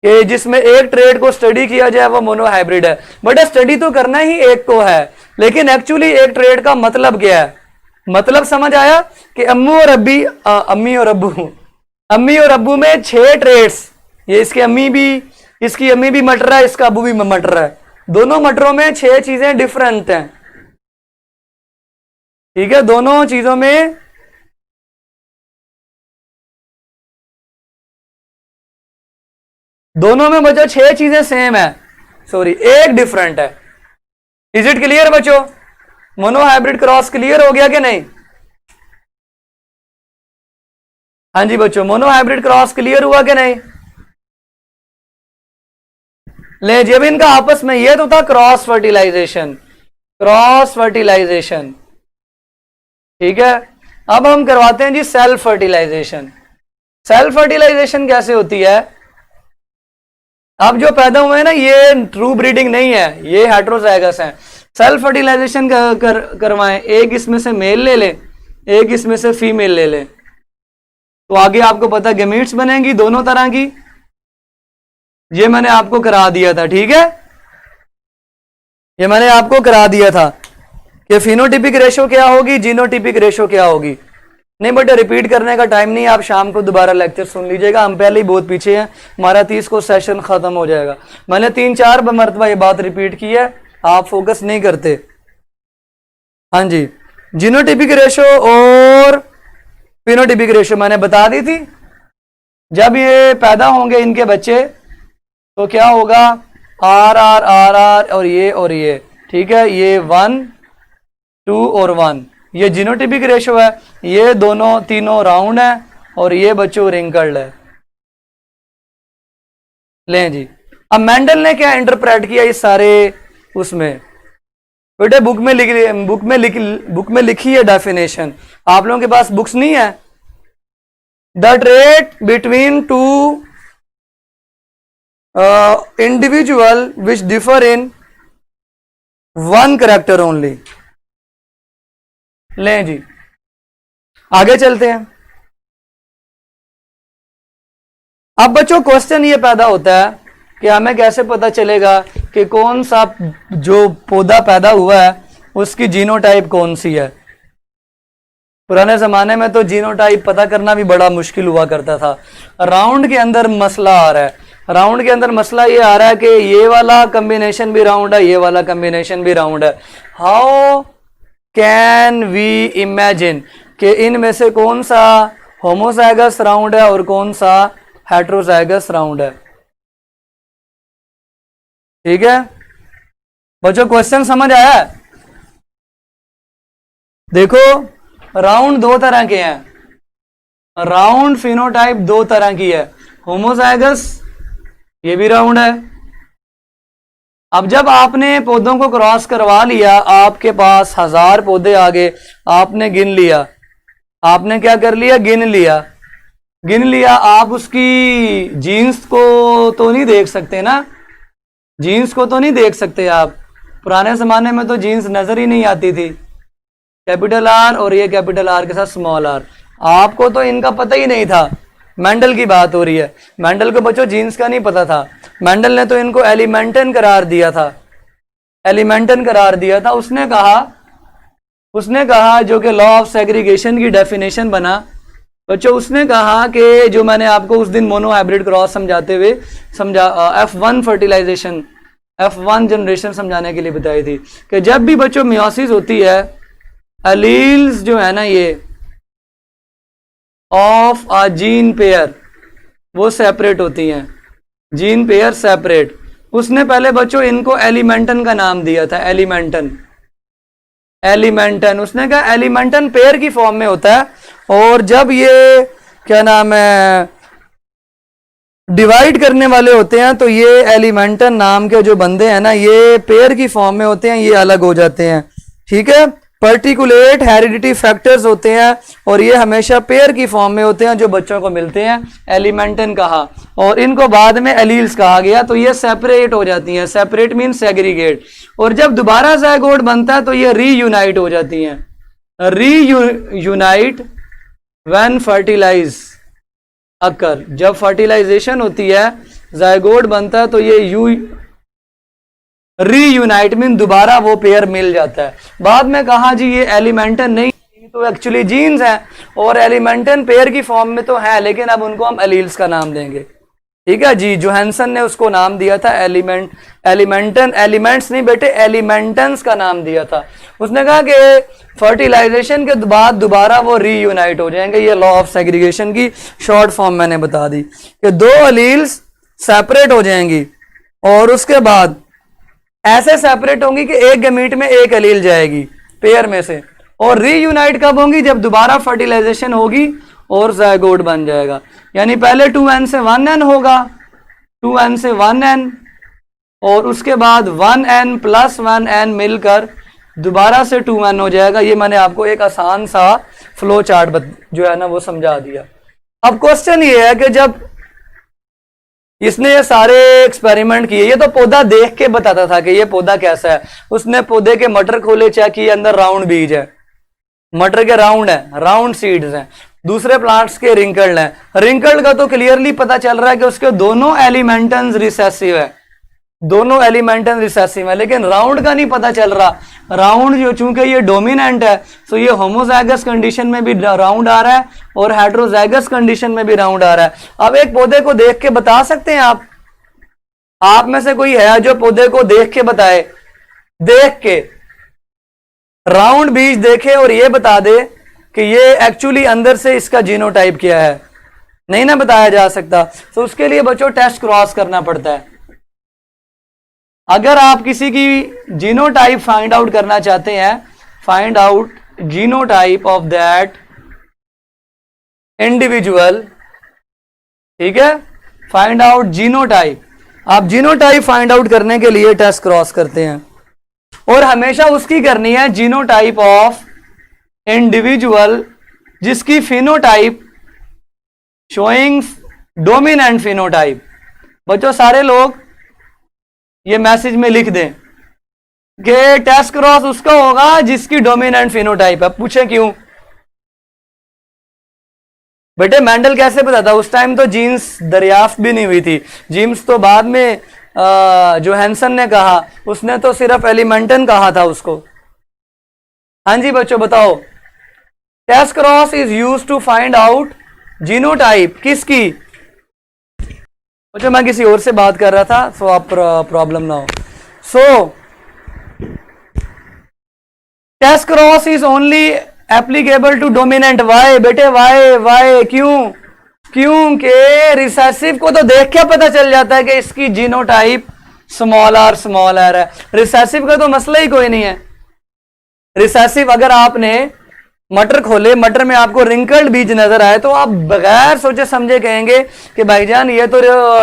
Speaker 1: कि जिसमें एक ट्रेड को स्टडी किया जाए वो मोनोहाइब्रिड है। बट स्टडी तो करना ही एक को है, लेकिन एक्चुअली एक ट्रेड का मतलब क्या है? मतलब समझ आया कि अम्मी और अब्बू में 6 ट्रेड्स, ये इसकी अम्मी भी मटर है, इसका अब्बू भी मटर है, दोनों मटरों में 6 चीजें डिफरेंट हैं, ठीक है? दोनों में बच्चों 6 चीजें सेम है, सॉरी एक डिफरेंट है। इज इट क्लियर बच्चों? मोनोहाइब्रिड क्रॉस क्लियर हो गया कि नहीं? हाँ जी बच्चों, मोनोहाइब्रिड क्रॉस क्लियर हुआ कि नहीं? ले जब इनका आपस में ये तो था क्रॉस फर्टिलाइजेशन, ठीक है? अब हम करवाते हैं जी सेल्फ फर्टिलाइजेशन। सेल्फ फर्टिलाइजेशन कैसे होती है? अब जो पैदा हुए हैं ना, ये ट्रू ब्रीडिंग नहीं है, ये हेट्रोजाइगस हैं। सेल्फ फर्टिलाइजेशन करवाएं, एक इसमें से मेल ले लें, एक इसमें से फीमेल ले लें, तो आगे आपको पता गैमीट्स बनेंगी दोनों तरह की। ये मैंने आपको करा दिया था, ठीक है? ये मैंने आपको करा दिया था कि फिनोटिपिक रेशो क्या होगी, जीनोटिपिक रेशो क्या होगी। नहीं बेटा, रिपीट करने का टाइम नहीं है, आप शाम को दोबारा लेक्चर सुन लीजिएगा, हम पहले ही बहुत पीछे हैं, हमारा 30 को सेशन खत्म हो जाएगा। मैंने 3-4 मरतबा ये बात रिपीट की है, आप फोकस नहीं करते। हाँ जी, जीनोटिपिक रेशो और फिनोटिपिक रेशो मैंने बता दी थी। जब ये पैदा होंगे इनके बच्चे तो क्या होगा, आर आर आर आर और ये, ठीक है? ये 1 2 और 1, ये जीनोटिपिक रेशो है। ये तीनों राउंड है और ये बच्चों रिंकल्ड है। लें जी, अब मेंडल ने क्या इंटरप्रेट किया इस सारे उसमें? बेटे बुक में लिखी है डेफिनेशन, आप लोगों के पास बुक्स नहीं है? The trait between two individual which differ in 1 character only. लें जी, आगे चलते हैं। अब बच्चों क्वेश्चन ये पैदा होता है कि हमें कैसे पता चलेगा कि कौन सा जो पौधा पैदा हुआ है उसकी जीनोटाइप कौन सी है? पुराने जमाने में तो जीनोटाइप पता करना भी बड़ा मुश्किल हुआ करता था। राउंड के अंदर मसला आ रहा है, राउंड के अंदर मसला ये आ रहा है कि ये वाला कॉम्बिनेशन भी राउंड है, ये वाला कॉम्बिनेशन भी राउंड है। हाउ कैन वी इमेजिन कि इनमें से कौन सा होमोजाइगस राउंड है और कौन सा हेट्रोजाइगस राउंड है? ठीक है बच्चों, क्वेश्चन समझ आया? देखो, राउंड 2 तरह के हैं, राउंड फिनोटाइप 2 तरह की है। होमोजाइगस ये भी राउंड है। अब जब आपने पौधों को क्रॉस करवा लिया, आपके पास 1000 पौधे आ गए, आपने गिन लिया, आपने क्या कर लिया, गिन लिया। आप उसकी जीन्स को तो नहीं देख सकते ना, जीन्स को तो नहीं देख सकते आप। पुराने जमाने में तो जीन्स नजर ही नहीं आती थी, कैपिटल आर और ये कैपिटल आर के साथ स्मॉल आर, आपको तो इनका पता ही नहीं था। मेंडल की बात हो रही है, मेंडल को बच्चों जीन्स का नहीं पता था। मेंडल ने तो इनको एलिमेंटन करार दिया था, एलिमेंटन करार दिया था। उसने कहा जो कि लॉ ऑफ सेग्रीगेशन की डेफिनेशन बना बच्चों, उसने कहा कि जो मैंने आपको उस दिन मोनोहाइब्रिड क्रॉस समझाते हुए F1 फर्टिलाइजेशन, F1 जनरेशन समझाने के लिए बताई थी कि जब भी बच्चों मियोसिस होती है, एलील्स जो है ना ये ऑफ अ जीन पेयर वो सेपरेट होती हैं, जीन पेयर सेपरेट। उसने पहले बच्चों इनको एलिमेंटन का नाम दिया था, एलिमेंटन। उसने कहा एलिमेंटन पेयर की फॉर्म में होता है, और जब ये क्या नाम है डिवाइड करने वाले होते हैं तो ये एलिमेंटन नाम के जो बंदे हैं ना, ये पेयर की फॉर्म में होते हैं, ये अलग हो जाते हैं। ठीक है, पर्टिकुलेट हेरिडिटी फैक्टर्स होते हैं और ये हमेशा पेयर की फॉर्म में होते हैं जो बच्चों को मिलते हैं, एलिमेंटन कहा, और इनको बाद में एलील्स कहा गया। तो ये सेपरेट हो जाती हैं, सेपरेट मीन सेग्रीगेट, और जब दोबारा ज़ायगोट बनता है तो ये रीयूनाइट हो जाती हैं, रीयूनाइट व्हेन फर्टिलाइज अकर, जब फर्टिलाइजेशन होती है ज़ायगोट बनता है तो ये रीयूनाइट मीन दोबारा वो पेयर मिल जाता है। बाद में कहा जी ये एलिमेंटन नहीं तो एक्चुअली जीन्स हैं, और एलिमेंटन पेयर की फॉर्म में तो है लेकिन अब उनको हम एलील्स का नाम देंगे, ठीक है जी। जोहानसन ने उसको नाम दिया था एलिमेंटन, एलिमेंट्स नहीं बेटे, एलिमेंटन्स का नाम दिया था। उसने कहा कि फर्टिलाइजेशन के बाद दोबारा वो रीयूनाइट हो जाएंगे। ये लॉ ऑफ सेग्रीगेशन की शॉर्ट फॉर्म मैंने बता दी कि दो एलील्स सेपरेट हो जाएंगी और उसके बाद ऐसे सेपरेट होंगी कि एक गमीट में एक एलील जाएगी पेयर में से, और रीयूनाइट कब होंगी, जब दोबारा फर्टिलाइजेशन होगी और ज़ायगोट बन जाएगा। यानी पहले 2n से 1n होगा, 2n से 1n, और उसके बाद 1n प्लस 1n मिलकर दोबारा से 2n हो जाएगा। ये मैंने आपको एक आसान सा फ्लो चार्ट जो है ना वो समझा दिया। अब क्वेश्चन ये है कि जब इसने ये सारे एक्सपेरिमेंट किए, ये तो पौधा देख के बताता था कि ये पौधा कैसा है। उसने पौधे के मटर खोले, चेक किए, अंदर राउंड बीज है, मटर के राउंड है, राउंड सीड्स हैं। दूसरे प्लांट्स के रिंकल्ड हैं, रिंकल्ड का तो क्लियरली पता चल रहा है कि उसके दोनों एलिमेंटन्स रिसेसिव है, दोनों एलिमेंटन रिसेसिव है, लेकिन राउंड का नहीं पता चल रहा। राउंड जो चूंकि ये डोमिनेंट है तो ये होमोजाइगस कंडीशन में भी राउंड आ रहा है और हेट्रोजाइगस कंडीशन में भी राउंड आ रहा है। अब एक पौधे को देख के बता सकते हैं आप में से कोई है जो पौधे को देख के बताए, देख के राउंड बीज देखे और ये बता दे कि ये एक्चुअली अंदर से इसका जीनोटाइप क्या है? नहीं ना बताया जा सकता। तो उसके लिए बच्चों टेस्ट क्रॉस करना पड़ता है। अगर आप किसी की जीनोटाइप फाइंड आउट करना चाहते हैं, find out genotype of that individual, ठीक है, फाइंड आउट जीनोटाइप। आप जीनोटाइप फाइंड आउट करने के लिए टेस्ट क्रॉस करते हैं और हमेशा उसकी करनी है जीनोटाइप ऑफ इंडिविजुअल जिसकी फिनोटाइप शोइंग डोमिनेंट फिनोटाइप। बच्चों सारे लोग ये मैसेज में लिख दें कि टेस्ट क्रॉस उसका होगा जिसकी डोमिनेंट फिनोटाइप है। पूछे क्यों? बेटे मेंडल कैसे बताता? उस टाइम तो जीन्स दरियाफ्त भी नहीं हुई थी, जीन्स तो बाद में जोहानसन ने कहा, उसने तो सिर्फ एलिमेंटन कहा था उसको। हाँ जी बच्चों बताओ, test cross is used to find out genotype किसकी? बच्चों मैं किसी और से बात कर रहा था, सो आप प्रॉब्लम ना हो। So test cross is only applicable to dominant. Why बेटे वाई क्यों? क्योंकि रिसेसिव को तो देख के पता चल जाता है कि इसकी जीनोटाइप स्मॉल आर है। रिसेसिव का तो मसला ही कोई नहीं है। रिसेसिव अगर आपने मटर खोले, मटर में आपको रिंकल्ड बीज नजर आए तो आप बगैर सोचे समझे कहेंगे कि भाईजान ये तो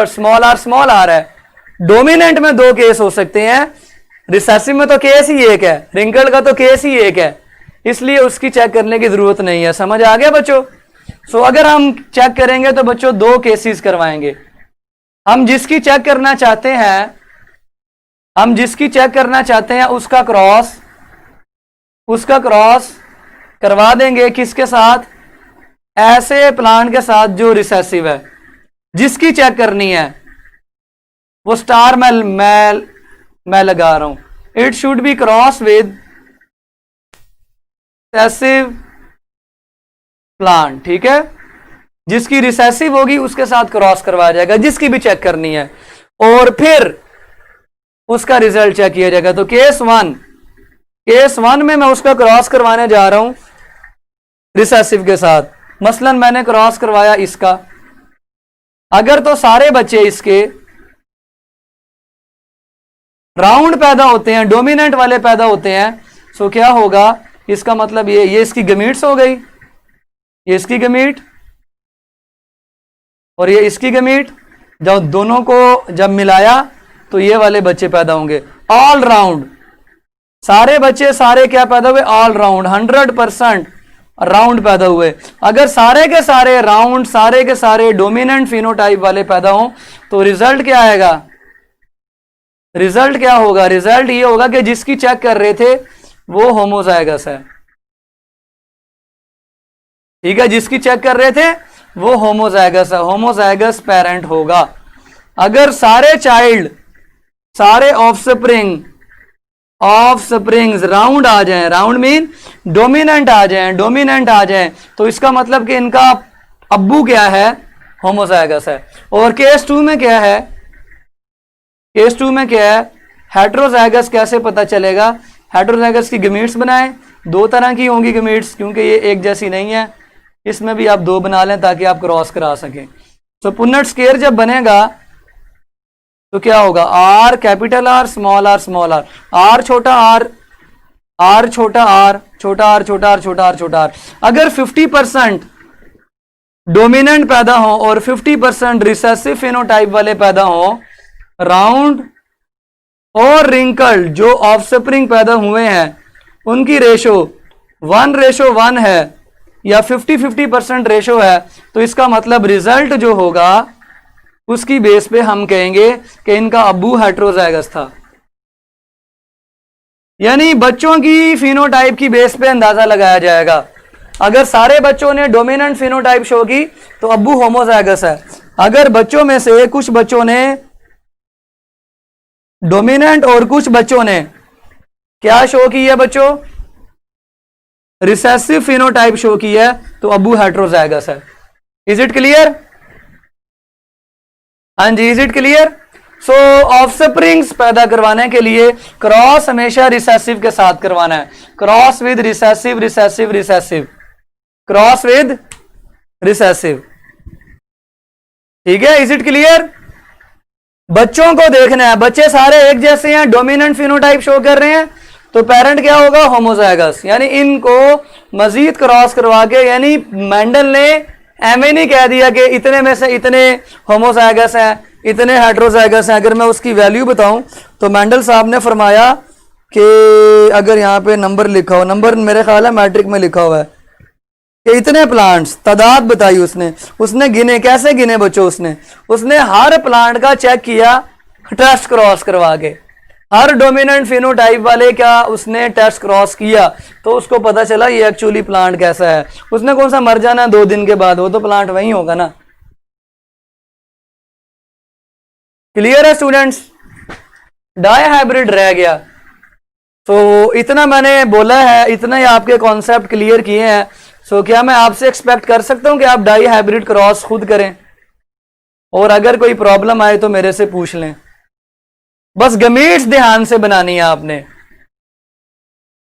Speaker 1: स्मॉल आर है। डोमिनेंट में दो केस हो सकते हैं, रिसेसिव में तो केस ही एक है, रिंकल्ड का तो केस ही एक है, इसलिए उसकी चेक करने की जरूरत नहीं है। समझ आ गया बच्चों? सो अगर हम चेक करेंगे तो बच्चों दो केसेस करवाएंगे। हम जिसकी चेक करना चाहते हैं उसका क्रॉस करवा देंगे किसके साथ? ऐसे प्लांट के साथ जो रिसेसिव है। जिसकी चेक करनी है वो स्टार मैं लगा रहा हूं, it should be cross with recessive plant, ठीक है। जिसकी रिसेसिव होगी उसके साथ क्रॉस करवाया जाएगा, जिसकी भी चेक करनी है, और फिर उसका रिजल्ट चेक किया जाएगा। तो केस वन में मैं उसका क्रॉस करवाने जा रहा हूं रिसेसिव के साथ। मसलन मैंने क्रॉस करवाया इसका, अगर तो सारे बच्चे इसके राउंड पैदा होते हैं, डोमिनेंट वाले पैदा होते हैं, सो क्या होगा? इसका मतलब ये इसकी गमीट्स हो गई, ये इसकी गमीट और ये इसकी गमीट। जब दोनों को जब मिलाया तो ये वाले बच्चे पैदा होंगे ऑल राउंड। सारे बच्चे सारे क्या पैदा हुए, ऑल राउंड, 100% राउंड पैदा हुए। अगर सारे के सारे राउंड, सारे के सारे डोमिनेंट फिनोटाइप वाले पैदा हों तो रिजल्ट क्या आएगा, रिजल्ट क्या होगा, रिजल्ट ये होगा कि जिसकी चेक कर रहे थे वो होमोजाइगस है। ठीक है, जिसकी चेक कर रहे थे वो होमोजाइगस है, होमोजाइगस पेरेंट होगा। अगर सारे चाइल्ड, सारे ऑफस्प्रिंग्स राउंड आ जाएं, राउंड मीन डोमिनेंट आ जाएं, डोमिनेंट आ जाएं, तो इसका मतलब कि इनका अब्बू क्या है, होमोजाइगस है। और केस 2 में क्या है, केस 2 में क्या है, हेट्रोजाइगस कैसे पता चलेगा, हेट्रोजाइगस की गमीट्स बनाएं, 2 तरह की होंगी गमीट्स, क्योंकि ये एक जैसी नहीं है, इसमें भी आप 2 बना लें ताकि आप क्रॉस करा सकें। तो पुन्नट स्केयर जब बनेगा तो क्या होगा, R capital R small R small R, R छोटा आर, आर छोटा आर, छोटा आर छोटा आर छोटा आर छोटा आर। अगर 50% डोमिनेंट पैदा हो और 50% रिसेसिव फिनोटाइप वाले पैदा हो, राउंड और रिंकल जो ऑफस्प्रिंग पैदा हुए हैं उनकी रेशो 1:1 है या 50-50% रेशो है, तो इसका मतलब रिजल्ट जो होगा उसकी बेस पे हम कहेंगे कि इनका अब्बू हेट्रोजाइगस था। यानी बच्चों की फिनोटाइप की बेस पे अंदाजा लगाया जाएगा। अगर सारे बच्चों ने डोमिनेंट फिनोटाइप शो की तो अब्बू होमोजाइगस है। अगर बच्चों में से कुछ बच्चों ने डोमिनेंट और कुछ बच्चों ने क्या शो की है, बच्चों रिसेसिव फिनोटाइप शो की है, तो अब्बू हेट्रोजाइगस है। Is it clear? हाँ जी, is it clear? So offsprings पैदा करवाने के लिए क्रॉस हमेशा रिसेसिव के साथ करवाना है, cross with recessive, recessive recessive, cross with recessive. ठीक है, इज इट क्लियर? बच्चों को देखना है, बच्चे सारे एक जैसे हैं, डोमिनेंट फिनोटाइप शो कर रहे हैं, तो पेरेंट क्या होगा, होमोजाइगस। यानी इनको मजीद क्रॉस करवा के, यानी मेंडल ने एम नहीं कह दिया कि इतने में से इतने होमोजाइगस हैं, इतने हेट्रोजाइगस हैं। अगर मैं उसकी वैल्यू बताऊं तो मेंडल साहब ने फरमाया कि अगर यहाँ पे नंबर लिखा हो, नंबर मेरे ख्याल है मैट्रिक में लिखा हुआ है कि इतने प्लांट्स, तादाद बताई उसने गिने। कैसे गिने बच्चों? उसने हर प्लांट का चेक किया टेस्ट क्रॉस करवा के, हर डोमिनेंट फिनोटाइप वाले क्या उसने टेस्ट क्रॉस किया, तो उसको पता चला ये एक्चुअली प्लांट कैसा है। उसने कौन सा मर जाना 2 दिन के बाद, वो तो प्लांट वही होगा ना। क्लियर है स्टूडेंट्स? डाई हाइब्रिड रह गया। तो इतना मैंने बोला है, इतना ही आपके कॉन्सेप्ट क्लियर किए हैं। सो क्या मैं आपसे एक्सपेक्ट कर सकता हूं कि आप डाई हाइब्रिड क्रॉस खुद करें, और अगर कोई प्रॉब्लम आए तो मेरे से पूछ लें। बस गमीट्स ध्यान से बनानी है आपने,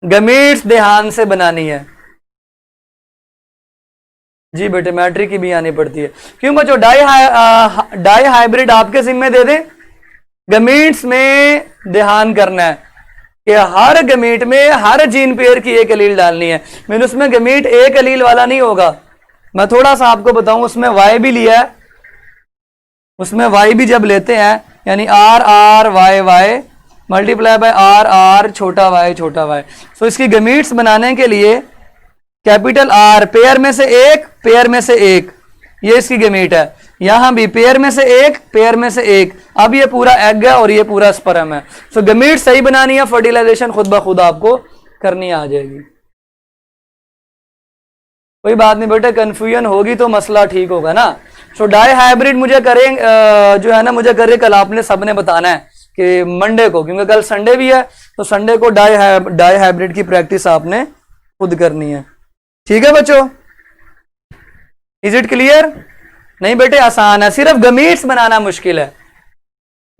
Speaker 1: गमीट्स ध्यान से बनानी है। जी बेटे, मैट्रिक की भी आनी पड़ती है। क्यों बच्चों? डाई हाइब्रिड आपके जिम्मे दे दें। गमीट्स में ध्यान करना है कि हर गमीट में हर जीन पेयर की एक एलील डालनी है। मैंने उसमें गमीट एक एलील वाला नहीं होगा। मैं थोड़ा सा आपको बताऊं, उसमें वाई भी लिया है, उसमें वाई भी जब लेते हैं, यानी R R Y Y multiply by R R छोटा वाई छोटा वाई। सो इसकी गमीट्स बनाने के लिए कैपिटल आर, पेयर में से एक, पेयर में से एक, ये इसकी गमीट है। यहां भी पेयर में से एक, पेयर में से एक। अब ये पूरा एग है और ये पूरा स्पर्म है। सो गमीट सही बनानी है, फर्टिलाइजेशन खुद ब खुद आपको करनी आ जाएगी। कोई बात नहीं बेटा, कंफ्यूजन होगी तो मसला ठीक होगा ना। सो डाई हाइब्रिड मुझे करें जो है ना, मुझे करे कल आपने सबने बताना है कि मंडे को, क्योंकि कल संडे भी है, तो संडे को डाई हाइब्रिड की प्रैक्टिस आपने खुद करनी है। ठीक है बच्चों? Is it clear? नहीं बेटे, आसान है, सिर्फ गमीट्स बनाना मुश्किल है।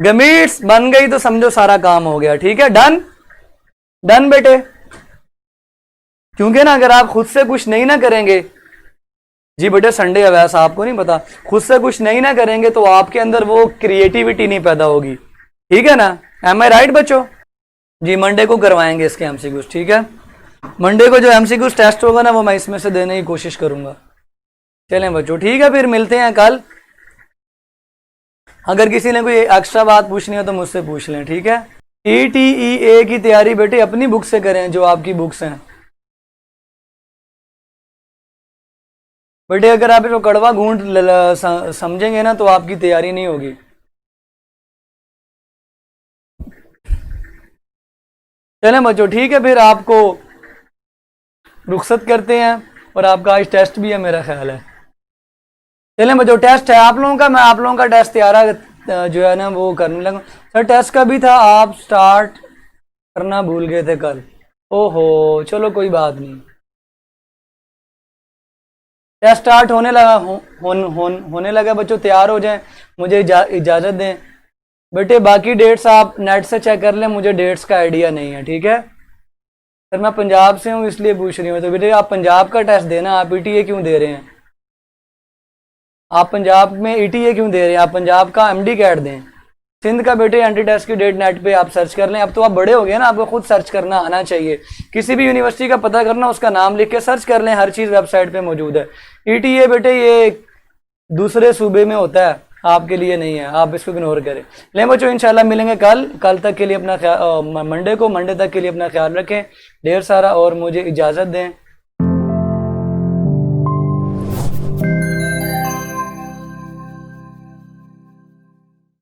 Speaker 1: गमीट्स बन गई तो समझो सारा काम हो गया। ठीक है, डन डन बेटे। क्योंकि ना अगर आप खुद से कुछ नहीं ना करेंगे, जी बेटे संडे है वैसा आपको नहीं पता, खुद से कुछ नहीं ना करेंगे तो आपके अंदर वो क्रिएटिविटी नहीं पैदा होगी। ठीक है ना? एम आई राइट बच्चों? जी मंडे को करवाएंगे इसके एमसीक्यूज। ठीक है, मंडे को जो एमसीक्यूज टेस्ट होगा ना वो मैं इसमें से देने की कोशिश करूंगा। चलें बच्चों, ठीक है, फिर मिलते हैं कल। अगर किसी ने कोई एक्स्ट्रा बात पूछनी हो तो मुझसे पूछ लें। ठीक है। ETEA की तैयारी बेटे अपनी बुक से करें, जो आपकी बुक्स हैं बेटे। अगर आप इसको कड़वा घूंट समझेंगे ना तो आपकी तैयारी नहीं होगी। चलें बच्चों, ठीक है, फिर आपको रुखसत करते हैं और आपका आज टेस्ट भी है मेरा ख्याल है। चलें बच्चों, टेस्ट है आप लोगों का, मैं आप लोगों का टेस्ट तैयार जो है ना वो करने लगा। सर टेस्ट का भी था, आप स्टार्ट करना भूल गए थे कल। ओहो, चलो कोई बात नहीं, टेस्ट स्टार्ट होने लगा होने लगा बच्चों, तैयार हो जाएं, मुझे इजाज़त दें बेटे। बाकी डेट्स आप नेट से चेक कर लें, मुझे डेट्स का आइडिया नहीं है, ठीक है। सर मैं पंजाब से हूँ इसलिए पूछ रही हूँ। तो बेटे आप पंजाब का टेस्ट देना, आप ETA क्यों दे रहे हैं? आप पंजाब में ETA क्यों दे रहे हैं? आप पंजाब का MD कैट दें। सिंध का बेटे एंटी टेस्ट की डेट नेट पे आप सर्च कर लें। अब तो आप बड़े हो गए ना, आपको खुद सर्च करना आना चाहिए। किसी भी यूनिवर्सिटी का पता करना, उसका नाम लिख के सर्च कर लें, हर चीज़ वेबसाइट पे मौजूद है। ETA बेटे ये दूसरे सूबे में होता है, आपके लिए नहीं है, आप इसको इग्नोर करें। लें बच्चों, इंशाल्लाह मिलेंगे कल तक के लिए अपना ख्याल, मंडे तक के लिए अपना ख्याल रखें ढेर सारा, और मुझे इजाज़त दें।